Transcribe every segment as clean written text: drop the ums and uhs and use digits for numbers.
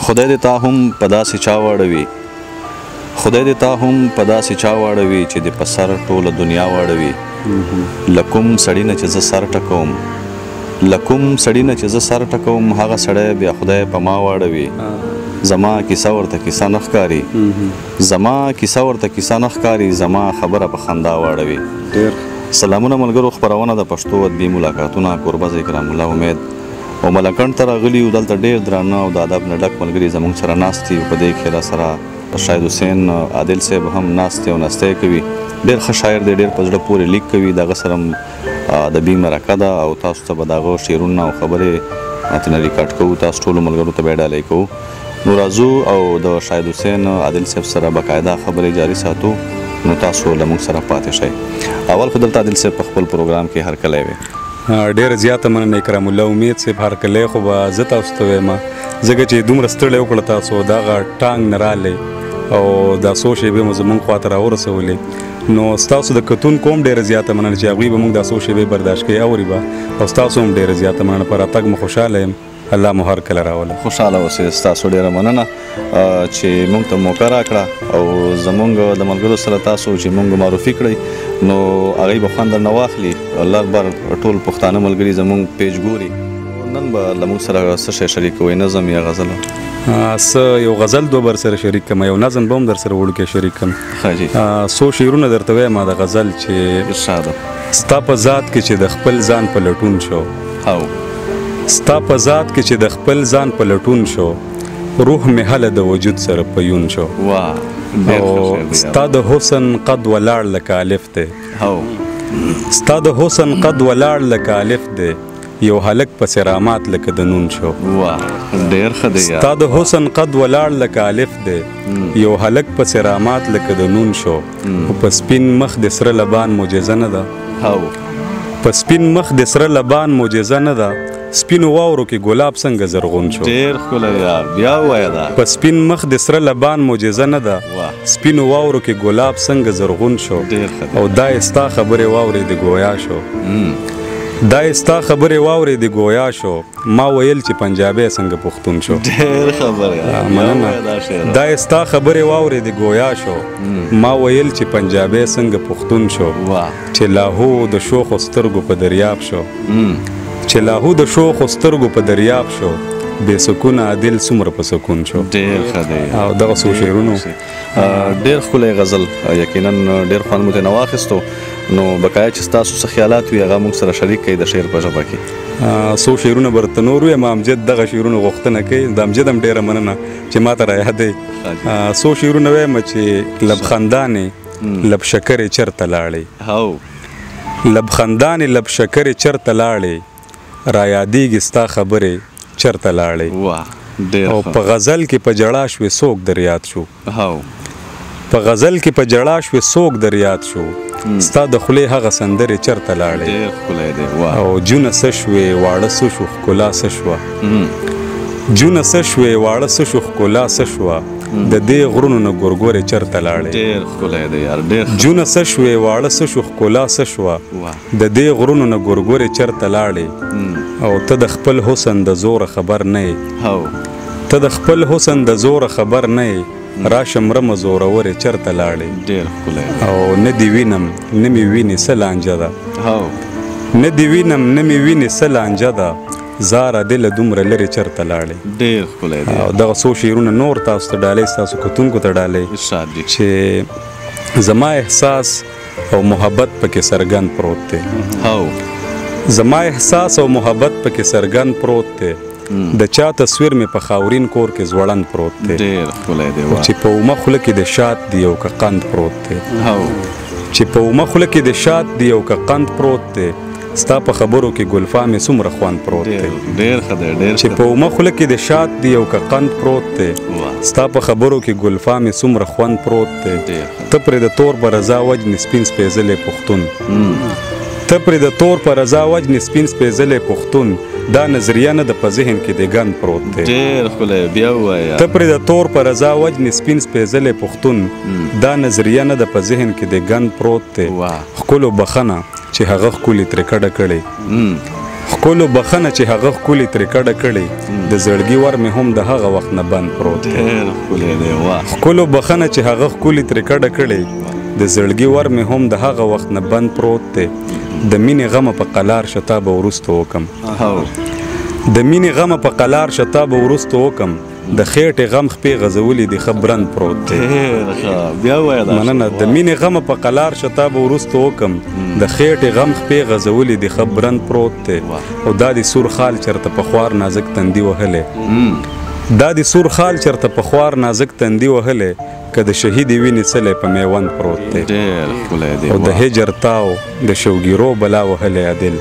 خدای دې تا هم په داسې چا واړوي خدای دې تا هم په داسې چا واړوي چې د په سر ټوله دنیا واړوي له کوم سړي نه چې زه سر ټکوم هغه سړی بیا خدای په ما واړوي زما کیسه ورته کیسه نه ښکاري زما خبره په خندا واړوي. سلامونه ملګرو، خپرونه د پښتو ادبي ملاقاتونه کوربه کرام الله امید او ملکڼ ته راغلي یو. دلته ډېر درانه او د ادب نه ډک ملګري زموږ سره ناست دي. په دې کې راسره شاهد حسین عادل صاحب هم ناست دي او ناستی کوي. ډېر ښه شاعر دی، ډېر په زړه پورې لیک کوي. دغه سره ادبي مرکه ده او تاسو ته به د هغه شعرونه او خبرې ترنه ریکارډ کوو، تاسو ټولو ملګرو ته به یې ډالۍ کوو. نو راځو او د شاهد حسین عادل صاحب سره باقاعده خبرې جاري ساتو. نو تاسو له موږ سره پاتې شئ. اول خو دلته عادل صاحب په خپل پروګرام کې هرکلی وی. ډېره زیاته مننه کرام الله امید صاحب. هرکلی خو به زه تاسو ته وایم ځکه چې دومره ستړی وکړه تاسو دغه ټانګ نه رالی او دا څو شېبې مو زموږ خواته راورسولې. نو ستاسو د کتونکو هم ډېره زیاته مننه چې هغوی به موږ دا څو شېبې برداشت کوي اوري به، او ستاسو هم ډېره زیاته مننه. په راتګ مو خوشحاله یم. الله مو هر کله راوله. خوشحاله اوسئ. ستاسو ډېره مننه چې موږ ته موقع راکړه او زموږ د ملګرو سره تاسو چې موږ معرفي کړئ نو هغوی به خوند درنه واخلي. الله اکبر، ټول پښتانه ملګري زموږ پیج ګوري. نن به له موږ سره څه شی شریک کوئ؟ نظم یا غزل؟ څه یو غزل دو بر سره شریک کړم، یو نظم به هم در سره وړوکی شریک کړم. څو شعرونه درته وایم د غزل چې ستا په ذات کې چې د خپل ځان په لټون شو، ستا په ذات کې چې د خپل ځان په لټون شو، روح مې هله د وجود سره پیون شو. او ستا د حسن قد ولاړ لکه الف دی، ستا د حسن قد ولاړ لکه الف دی، یو هلک پسې رامات لکه د نون شو. ستا د حسن قد ولاړ لکه الف دی، یو هلک پسې رامات لکه د نون شو. په سپین مخ د سره لبان معجزه نه ده، په سپین مخ د سره لبان معجزه نه ده، سپینو واورو کې ګلاب څنګه زرغون شو. ډېر ښکلی یار، بیا ووایه دا. په سپین مخ د سره لبان معجزه نه ده، سپینو واورو کې ګلاب څنګه زرغون شو. او دا یې ستا خبرې واورېدې گویا شو، دا یې ستا خبرې واورېدې گویا شو، ما ویل چې پنجابی څنګه پښتون شو. ډېر خبره، مننه. دا یې ستا خبرې واورېدې گویا شو، ما ویل چې پنجابی څنګه پښتون شو. چې لاهو د شوخو سترګو په دریاب شو، چې لاهو د شوخو سترګو په دریاب شو، بې سکونه عادل څومره په سکون شو. ډېر ښه دی. او دغه څو شعرونو ډېر ښکلی غزل، یقینا ډېر خوند مو ترېنه واخیستو. نو بقایا چې ستاسو څه خیالات وي هغه موږ سره شریک کړئ د شعر په ژبه کې. څو شعرونه به درته نور ویم، امجد دغه شعرونه غوښتنه کوي. د امجد هم ډېره مننه چې ما ته رایادوي. څو شعرونه ویم چې لبخندانې لب شکرې چرته لاړې، لبخندانې لب شکرې چرته لاړې، رایادېږي ستا خبرې چرته لاړې. او په غزل کې په جړا شوې څوک در یاد شو، په غزل کې په جړا شوې څوک در یاد شو، ستا د خولې هغه سندرې چرته لاړې. او جونه څه شوې واړه څه شو ښکلا څه شوه، جونه څه شوې واړه څه شو ښکلا څه شوه، د دې غرونو نه ګورګورې چرته لاړې. جونه څه شوې واړه څه شو ښکلا څه شوه، د دې غرونو نه ګورګورې چرته لاړې. او ته د خپل حسن د زوره خبر نه یې، ته د خپل حسن د زوره خبر نه یې، راشه مرمه زورورې چرته لاړې. او نه دې وینم نه مې وینې څه لانجه ده، نه دې وینم نه مې وینې څه لانجه ده، زاره دې له دومره لرې چرته لاړې. او دغه څو شعرونه نور تاسو ته ډالۍ، ستاسو کتونکو ته ډالۍ چې زما احساس او محبت پکې څرګند پروت دی، زما احساس او محبت پکې څرګند پروت دی، د چا تصویر مې په خاورین کور کې ځوړند پروت دی، چې په اومه خوله کې د شات دی یو که قند پروت دی، چې په اومه خوله کې د شات دی یو که قند پروت دی، ستا په خبرو کې ګلفا مې څومره خوند پروت دی. چې په اومه خوله کې د شات دی یو که قند پروت دی، ستا په خبرو کې ګلفا مې څومره خوند پروت دی. ته پرې د تور په رضا وجنې سپین سپېڅلی پښتون، ته پرې د تور په رضا وجنې سپین سپېڅلی پښتون، دا نظریه نه د په ذهن کې د ګند پروت دی. ته پرې د تور په رضا وجنې سپین سپېڅلی پښتون، دا نظریه نه د په ذهن کې د ګند پروت دی. ښکلو بخنه چې هغه ښکلي ترې کډه کړې، ښکلو بخښنه چې هغه ښکلي ترې کډه کړې د زړګي ور مې هم د هغه وخت نه بند پروت دی ښکلو بخښنه چې هغه ښکلي ترې کډه کړې د زړګي ور مې هم د هغه وخت نه بند پروت دی د مینې غمه په قلار شتا به وروسته وکم د مینې غمه په قلار شتا به وروسته وکم د خېټې غم خپې غځولي د ښه برند پروت دی مننه د مینې غمه په قلار شتا به وروسته وکم د خېټې غم خپې غځولي د ښه برند پروت دی او دا د سور خال چېرته په خوار نازک تندي وهلی دا د سور خال چېرته په خوار نازک تندي وهلی که د شهیدې وینې څلی په میوند پروت دی او د هجر تاو د شوګیرو بلا وهلی عدل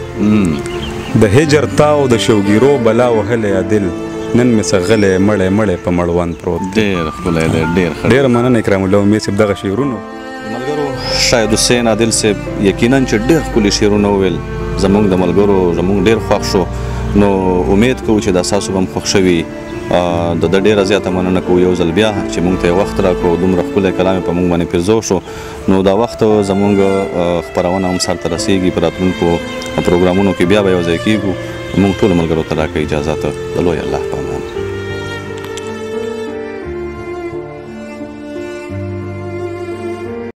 د هجر تاو د شوګیرو بلا وهلی عدل نن مې څه غلی مړی مړی په مړوند پروت دی ډېره مننه اکرام الله امید صاحب دغه شعرونو ملګرو شاید حسین عادل صاحب یقینا چې ډېر ښکلي شعرونه وویل زموږ د ملګرو زموږ ډېر خوښ شو نو امید کوو چې دا ستاسو به هم خوښ شوي د ده ډېره زیاته مننه کوو یو ځل بیا چې موږ ته یې وخت راکړو دومره ښکلی کلام په موږ باندې پیرزو شو نو دا وخت زموږ خپرونه هم سرته رسیږي په راتلونکو پروګرامونو کې بیا به یو ځای کېږو موږ ټولو ملګرو ته راکړئ اجازه ته د لوی الله په امان